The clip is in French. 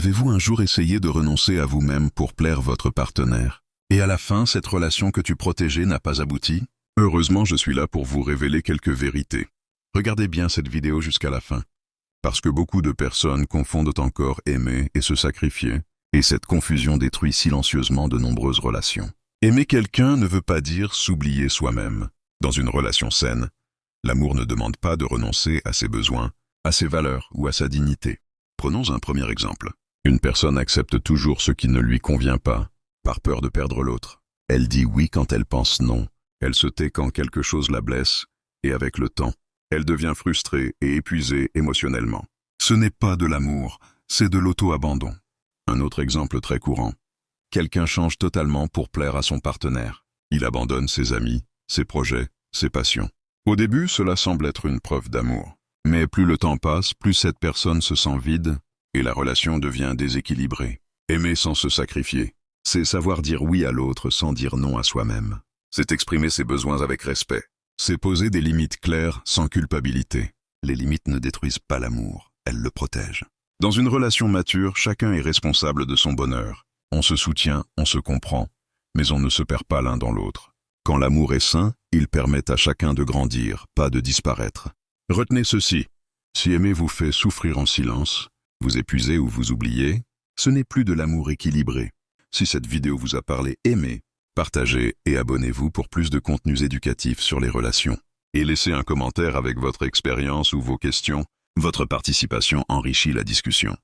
Avez-vous un jour essayé de renoncer à vous-même pour plaire votre partenaire? Et à la fin, cette relation que tu protégeais n'a pas abouti? Heureusement, je suis là pour vous révéler quelques vérités. Regardez bien cette vidéo jusqu'à la fin. Parce que beaucoup de personnes confondent encore aimer et se sacrifier, et cette confusion détruit silencieusement de nombreuses relations. Aimer quelqu'un ne veut pas dire s'oublier soi-même. Dans une relation saine, l'amour ne demande pas de renoncer à ses besoins, à ses valeurs ou à sa dignité. Prenons un premier exemple. Une personne accepte toujours ce qui ne lui convient pas, par peur de perdre l'autre. Elle dit oui quand elle pense non. Elle se tait quand quelque chose la blesse, et avec le temps, elle devient frustrée et épuisée émotionnellement. Ce n'est pas de l'amour, c'est de l'auto-abandon. Un autre exemple très courant. Quelqu'un change totalement pour plaire à son partenaire. Il abandonne ses amis, ses projets, ses passions. Au début, cela semble être une preuve d'amour. Mais plus le temps passe, plus cette personne se sent vide et la relation devient déséquilibrée. Aimer sans se sacrifier, c'est savoir dire oui à l'autre sans dire non à soi-même. C'est exprimer ses besoins avec respect. C'est poser des limites claires sans culpabilité. Les limites ne détruisent pas l'amour, elles le protègent. Dans une relation mature, chacun est responsable de son bonheur. On se soutient, on se comprend, mais on ne se perd pas l'un dans l'autre. Quand l'amour est sain, il permet à chacun de grandir, pas de disparaître. Retenez ceci, si aimer vous fait souffrir en silence, vous épuisez ou vous oubliez, ce n'est plus de l'amour équilibré. Si cette vidéo vous a parlé, aimez, partagez et abonnez-vous pour plus de contenus éducatifs sur les relations. Et laissez un commentaire avec votre expérience ou vos questions. Votre participation enrichit la discussion.